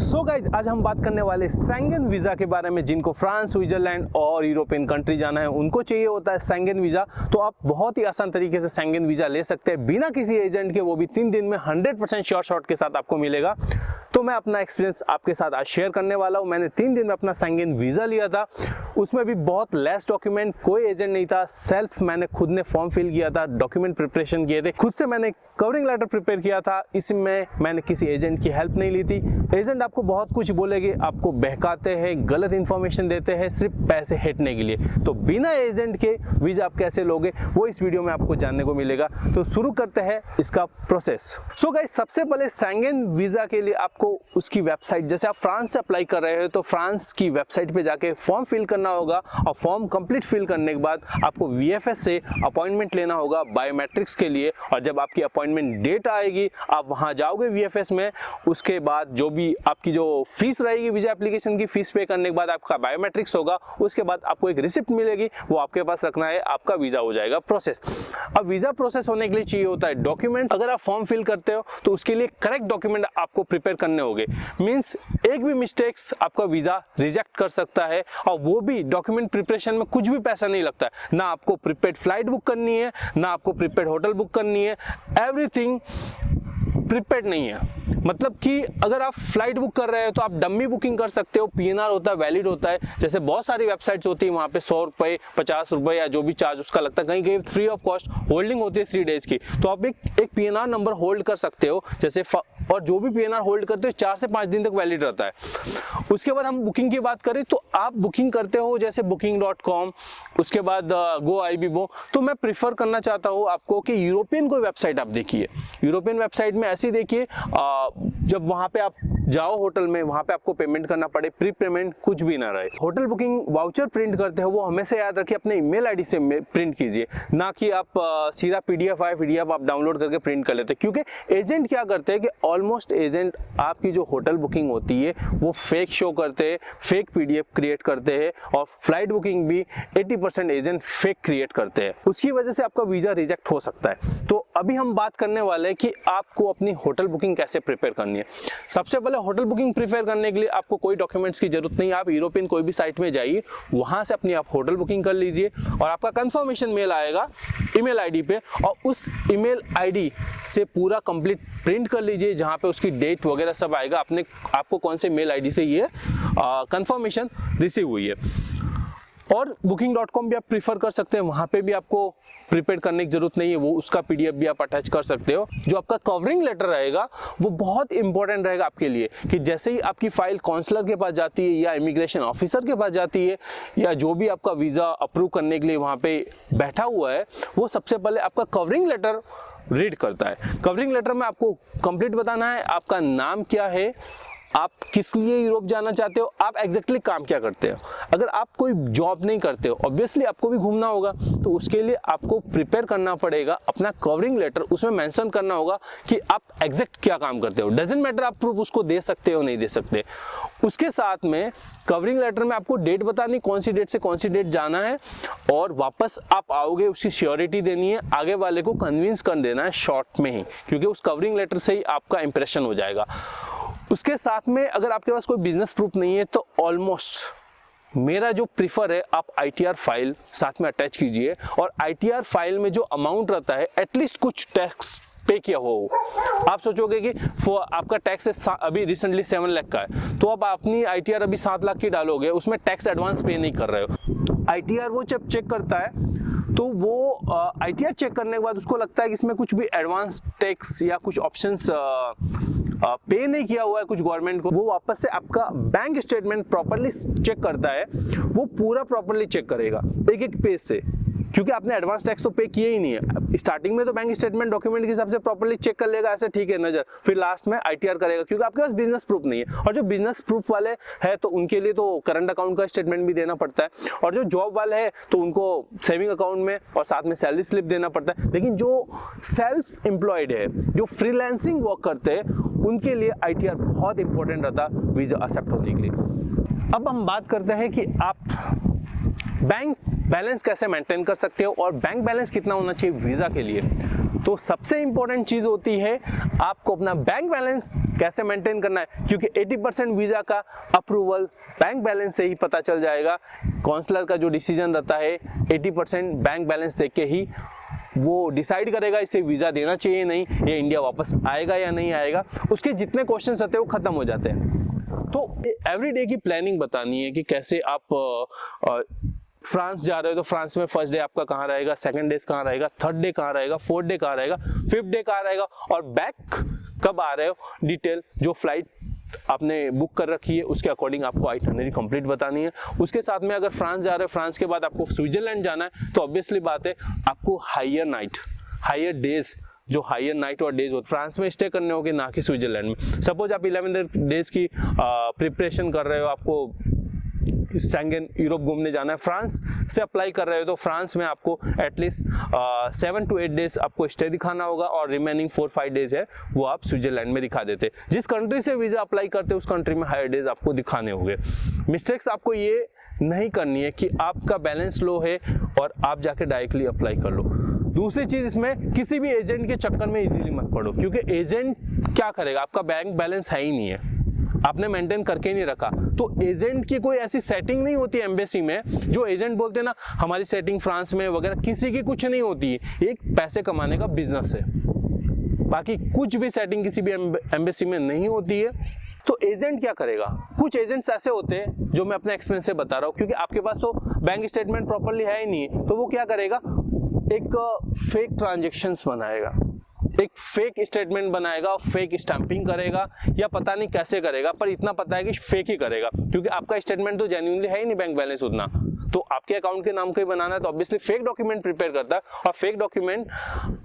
So guys आज हम बात करने वाले शेंगेन वीज़ा के बारे में। जिनको फ्रांस, स्विट्जरलैंड और यूरोपियन कंट्री जाना है उनको चाहिए होता है शेंगेन वीज़ा, तो आप बहुत ही आसान तरीके से शेंगेन वीज़ा ले सकते हैं बिना किसी एजेंट के, वो भी 3 दिन में 100% श्योर शॉट के साथ आपको मिलेगा। तो मैं अपना एक्सपीरियंस आपके साथ आज शेयर करने वाला हूँ। मैंने 3 दिन में अपना शेंगेन वीज़ा लिया था, उसमें भी बहुत लेस डॉक्यूमेंट, कोई एजेंट नहीं था, सेल्फ मैंने खुद ने फॉर्म फिल किया था, डॉक्यूमेंट प्रिपरेशन किए थे, खुद से मैंने कवरिंग लेटर प्रिपेयर किया था। इसमें मैंने किसी एजेंट की हेल्प नहीं ली थी। एजेंट आपको बहुत कुछ बोलेंगे, आपको बहकाते हैं, गलत इन्फॉर्मेशन देते हैं सिर्फ पैसे हेटने के लिए। तो बिना एजेंट के वीज़ा आप कैसे लोगे वो इस वीडियो में आपको जानने को मिलेगा। तो शुरू करते हैं इसका प्रोसेस। सो गाइस, सबसे पहले शेंगेन वीज़ा के लिए आपको उसकी वेबसाइट, जैसे आप फ्रांस से अप्लाई कर रहे हो तो फ्रांस की वेबसाइट पे जाके फॉर्म फिल करना होगा, और फॉर्म कंप्लीट फिल करने के बाद आपको VFS से अपॉइंटमेंट लेना होगा बायोमेट्रिक्स के लिए। और जब आपकी अपॉइंटमेंट डेट आएगी आप वहां जाओगे VFS में, उसके बाद जो भी आपकी जो फीस रहेगी वीज़ा एप्लीकेशन की, फीस पे करने के बाद आपका बायोमेट्रिक्स होगा, उसके बाद आपको एक रिसिप्ट मिलेगी, वो आपके पास रखना है, आपका वीज़ा हो जाएगा प्रोसेस। अब वीज़ा प्रोसेस होने के लिए चाहिए होता है डॉक्यूमेंट। अगर आप फॉर्म फिल करते हो तो उसके लिए करेक्ट डॉक्यूमेंट आपको प्रिपेयर करने होंगे। मीन्स एक भी मिस्टेक्स आपका वीज़ा रिजेक्ट कर सकता है, और वो भी डॉक्यूमेंट प्रिपरेशन में कुछ भी पैसा नहीं लगता है। ना आपको प्रीपेड फ्लाइट बुक करनी है, ना आपको प्रीपेड होटल बुक करनी है, एवरीथिंग प्रीपेड नहीं है। मतलब कि अगर आप फ्लाइट बुक कर रहे हो तो आप डम्मी बुकिंग कर सकते हो, PNR होता है, वैलिड होता है। जैसे बहुत सारी वेबसाइट्स होती है, वहाँ पे 100 रुपये, 50 रुपये या जो भी चार्ज उसका लगता है, कहीं कहीं फ्री ऑफ कॉस्ट होल्डिंग होती है 3 डेज की। तो आप एक PNR नंबर होल्ड कर सकते हो, जैसे और जो भी PNR होल्ड करते हो 4 से 5 दिन तक वैलिड रहता है। उसके बाद हम बुकिंग की बात करें तो आप बुकिंग करते हो जैसे booking.com, उसके बाद GoIbibo। तो मैं प्रीफर करना चाहता हूँ आपको कि यूरोपियन कोई वेबसाइट आप देखिए। यूरोपियन वेबसाइट में ऐसी देखिए, जब वहाँ पे आप जाओ होटल में, वहाँ पे आपको पेमेंट करना पड़े, प्री पेमेंट कुछ भी ना रहे। होटल बुकिंग वाउचर प्रिंट करते हो वो हमेशा याद रखिए अपने ईमेल आईडी से प्रिंट कीजिए, ना कि आप सीधा PDF आप डाउनलोड करके प्रिंट कर लेते हैं। क्योंकि एजेंट क्या करते हैं कि ऑलमोस्ट एजेंट आपकी जो होटल बुकिंग होती है वो फेक शो करते हैं, फेक PDF क्रिएट करते हैं, और फ्लाइट बुकिंग भी 80% एजेंट फेक क्रिएट करते हैं। उसकी वजह से आपका वीज़ा रिजेक्ट हो सकता है। तो अभी हम बात करने वाले हैं कि आपको अपनी होटल बुकिंग कैसे प्रिपेयर करनी है। सबसे पहले होटल बुकिंग प्रिपेयर करने के लिए आपको कोई डॉक्यूमेंट्स की जरूरत नहीं है। आप यूरोपियन कोई भी साइट में जाइए, वहां से अपनी आप होटल बुकिंग कर लीजिए, और आपका कंफर्मेशन मेल आएगा ईमेल आईडी पे, और उस ईमेल आईडी से पूरा कंप्लीट प्रिंट कर लीजिए, जहां पे उसकी डेट वगैरह सब आएगा, आपको कौन से मेल आईडी से ये कंफर्मेशन रिसीव हुई है। और booking.com भी आप प्रीफर कर सकते हैं, वहाँ पे भी आपको प्रिपेयर करने की जरूरत नहीं है, वो उसका PDF भी आप अटैच कर सकते हो। जो आपका कवरिंग लेटर रहेगा वो बहुत इंपॉर्टेंट रहेगा आपके लिए, कि जैसे ही आपकी फाइल काउंसलर के पास जाती है या इमिग्रेशन ऑफिसर के पास जाती है, या जो भी आपका वीज़ा अप्रूव करने के लिए वहाँ पे बैठा हुआ है, वो सबसे पहले आपका कवरिंग लेटर रीड करता है। कवरिंग लेटर में आपको कंप्लीट बताना है आपका नाम क्या है, आप किस लिए यूरोप जाना चाहते हो, आप एग्जैक्टली काम क्या करते हो। अगर आप कोई जॉब नहीं करते हो, ऑब्वियसली आपको भी घूमना होगा, तो उसके लिए आपको प्रिपेयर करना पड़ेगा अपना कवरिंग लेटर। उसमें मेंशन करना होगा कि आप एग्जैक्ट क्या काम करते हो। डजंट मैटर आप प्रूफ उसको दे सकते हो नहीं दे सकते। उसके साथ में कवरिंग लेटर में आपको डेट बतानी, कौन सी डेट से कौन सी डेट जाना है, और वापस आप आओगे उसकी श्योरिटी देनी है, आगे वाले को कन्विंस कर देना है शॉर्ट में ही, क्योंकि उस कवरिंग लेटर से ही आपका इंप्रेशन हो जाएगा। उसके साथ में अगर आपके पास कोई बिजनेस प्रूफ नहीं है तो ऑलमोस्ट मेरा जो प्रीफर है, आप ITR फाइल साथ में अटैच कीजिए, और ITR फाइल में जो अमाउंट रहता है एटलीस्ट कुछ टैक्स पे किया हो। आप सोचोगे कि आपका टैक्स अभी रिसेंटली 7 लाख का है, तो अब अपनी ITR अभी 7 लाख की डालोगे, उसमें टैक्स एडवांस पे नहीं कर रहे हो। ITR वो जब चेक करता है तो वो ITR चेक करने के बाद उसको लगता है कि इसमें कुछ भी एडवांस टैक्स या कुछ ऑप्शंस पे नहीं किया हुआ है कुछ गवर्नमेंट को, वो वापस से आपका बैंक स्टेटमेंट प्रॉपर्ली चेक करता है। वो पूरा प्रॉपर्ली चेक करेगा एक एक पेज से, क्योंकि आपने एडवांस टैक्स तो पे किया ही नहीं है। स्टार्टिंग में तो बैंक स्टेटमेंट डॉक्यूमेंट के हिसाब से प्रॉपर्ली चेक कर लेगा, ऐसे ठीक है नजर, फिर लास्ट में ITR करेगा, क्योंकि आपके पास बिजनेस प्रूफ नहीं है। और जो बिजनेस प्रूफ वाले हैं तो उनके लिए तो करंट अकाउंट का स्टेटमेंट भी देना पड़ता है, और जो जॉब वाले हैं तो उनको सेविंग अकाउंट में और साथ में सैलरी स्लिप देना पड़ता है। लेकिन जो सेल्फ एम्प्लॉयड है, जो फ्रीलांसिंग वर्क करते हैं, उनके लिए ITR बहुत इंपॉर्टेंट रहता है वीजा एक्सेप्ट होने के लिए। अब हम बात करते हैं कि आप बैंक बैलेंस कैसे मेंटेन कर सकते हो, और बैंक बैलेंस कितना होना चाहिए वीज़ा के लिए। तो सबसे इंपॉर्टेंट चीज होती है आपको अपना बैंक बैलेंस कैसे मेंटेन करना है, क्योंकि 80% वीजा का अप्रूवल बैंक बैलेंस से ही पता चल जाएगा। काउंसलर का जो डिसीजन रहता है 80% बैंक बैलेंस देख के ही वो डिसाइड करेगा इसे वीजा देना चाहिए नहीं, ये इंडिया वापस आएगा या नहीं आएगा। उसके जितने क्वेश्चंस आते हैं वो खत्म हो जाते हैं। तो एवरीडे की प्लानिंग बतानी है कि कैसे आप फ्रांस जा रहे हो तो फ्रांस में फर्स्ट डे आपका कहाँ रहेगा, सेकंड डे कहाँ रहेगा, थर्ड डे कहाँ रहेगा, फोर्थ डे कहाँ रहेगा, फिफ्थ डे कहाँ रहेगा, और बैक कब आ रहे हो, डिटेल जो फ्लाइट आपने बुक कर रखी है उसके अकॉर्डिंग आपको आइटनरी कंप्लीट बतानी है। उसके साथ में अगर फ्रांस जा रहे हो, फ्रांस के बाद आपको स्विट्जरलैंड जाना है, तो ऑब्वियसली बात है आपको हायर डेज जो हायर नाइट और डेज होते फ्रांस में स्टे करने होंगे, ना कि स्विट्जरलैंड में। सपोज आप 11 डेज की प्रिपरेशन कर रहे हो, आपको शेंगेन यूरोप घूमने जाना है, फ्रांस से अप्लाई कर रहे हो, तो फ्रांस में आपको एटलीस्ट 7 to 8 डेज आपको स्टे दिखाना होगा, और रिमेनिंग 4-5 डेज है वो आप स्विट्जरलैंड में दिखा देते। जिस कंट्री से वीजा अप्लाई करते हैं उस कंट्री में हायर डेज आपको दिखाने होंगे। मिस्टेक्स आपको ये नहीं करनी है कि आपका बैलेंस लो है और आप जाके डायरेक्टली अप्लाई कर लो। दूसरी चीज, इसमें किसी भी एजेंट के चक्कर में इजीली मत पड़ो, क्योंकि एजेंट क्या करेगा, आपका बैंक बैलेंस है ही नहीं है, आपने मेंटेन करके नहीं रखा। तो एजेंट की कोई ऐसी सेटिंग नहीं होती एम्बेसी में, जो एजेंट बोलते हैं ना हमारी सेटिंग फ्रांस में वगैरह, किसी की कुछ नहीं होती है। एक पैसे कमाने का बिजनेस है, बाकी कुछ भी सेटिंग किसी भी एम्बेसी में नहीं होती है। तो एजेंट क्या करेगा, कुछ एजेंट्स ऐसे होते हैं जो मैं अपने एक्सपीरियंस से बता रहा हूँ, क्योंकि आपके पास तो बैंक स्टेटमेंट प्रॉपर्ली है ही नहीं, तो वो क्या करेगा, एक फेक ट्रांजेक्शंस बनाएगा, एक फेक स्टेटमेंट बनाएगा, फेक स्टैंपिंग करेगा, या पता नहीं कैसे करेगा, पर इतना पता है कि फेक ही करेगा, क्योंकि आपका स्टेटमेंट तो जेन्युइनली है ही नहीं बैंक बैलेंस उतना, तो आपके अकाउंट के नाम को ही बनाना है, तो ऑब्वियसली फेक डॉक्यूमेंट प्रिपेयर करता है। और फेक डॉक्यूमेंट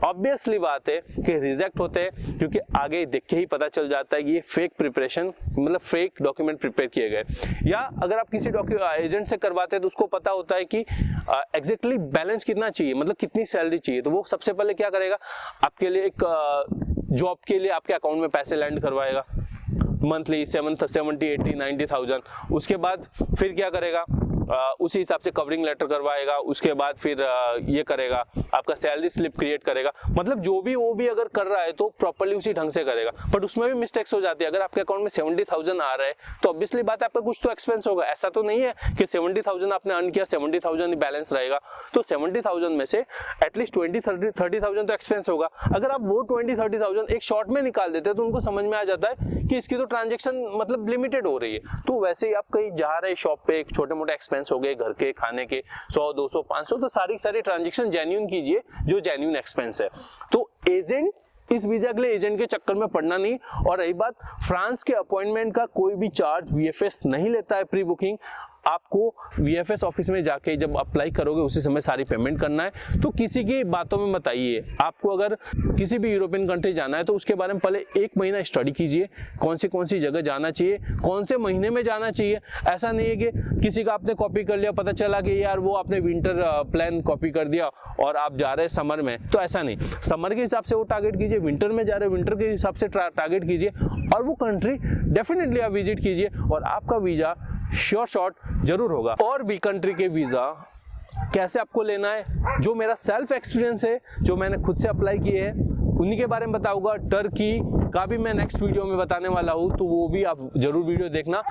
ऑब्वियसली बात है कि रिजेक्ट होते हैं, क्योंकि आगे देख के ही पता चल जाता है कि ये फेक प्रिपरेशन मतलब फेक डॉक्यूमेंट प्रिपेयर किए गए। या अगर आप किसी एजेंट से करवाते हैं तो उसको पता होता है कि एग्जैक्टली बैलेंस कितना चाहिए, मतलब कितनी सैलरी चाहिए, तो वो सबसे पहले क्या करेगा, आपके लिए एक जॉब के लिए आपके अकाउंट में पैसे लैंड करवाएगा मंथली 70, 80, 90,000। उसके बाद फिर क्या करेगा, उसी हिसाब से कवरिंग लेटर करवाएगा, उसके बाद फिर ये करेगा, आपका सैलरी स्लिप क्रिएट करेगा, मतलब जो भी वो भी अगर कर रहा है तो प्रॉपर्ली उसी ढंग से करेगा। बट उसमें भी मिस्टेक्स हो जाती है। अगर आपके अकाउंट में 70,000 आ रहा है तो ऑब्वियसली बात है आपका कुछ तो एक्सपेंस होगा। ऐसा तो नहीं है कि 70,000 आपने अर्न किया 70,000 ही बैलेंस रहेगा, तो 70,000 में से एटलीस्ट 20-30,000 तो एक्सपेंस होगा। अगर आप वो 20-30,000 एक शॉर्ट में निकाल देते हैं तो उनको समझ में आ जाता है कि इसकी तो ट्रांजेक्शन मतलब लिमिटेड हो रही है। तो वैसे ही आप कहीं जा रहे शॉप पे, छोटे मोटे एक्सपेंस हो गए घर के खाने के 100, 200, 500, तो सारी ट्रांजेक्शन जेन्युइन कीजिए जो जेन्युइन एक्सपेंस है। तो एजेंट इस वीजा के लिए एजेंट के चक्कर में पड़ना नहीं। और रही बात फ्रांस के अपॉइंटमेंट का, कोई भी चार्ज वीएफएस नहीं लेता है प्री बुकिंग। आपको वीएफएस ऑफिस में जाके जब अप्लाई करोगे उसी समय सारी पेमेंट करना है। तो किसी की बातों में मत आइए। आपको अगर किसी भी यूरोपियन कंट्री जाना है तो उसके बारे में पहले 1 महीना स्टडी कीजिए, कौन सी जगह जाना चाहिए, कौन से महीने में जाना चाहिए। ऐसा नहीं है कि किसी का आपने कॉपी कर लिया, पता चला कि यार वो आपने विंटर प्लान कॉपी कर दिया और आप जा रहे हैं समर में, तो ऐसा नहीं। समर के हिसाब से वो टारगेट कीजिए, विंटर में जा रहे हैं विंटर के हिसाब से टारगेट कीजिए, और वो कंट्री डेफिनेटली आप विजिट कीजिए और आपका वीजा श्योर शॉट जरूर होगा। और भी कंट्री के वीजा कैसे आपको लेना है, जो मेरा सेल्फ एक्सपीरियंस है, जो मैंने खुद से अप्लाई किए हैं, उन्हीं के बारे में बताऊंगा। टर्की का भी मैं नेक्स्ट वीडियो में बताने वाला हूं, तो वो भी आप जरूर वीडियो देखना।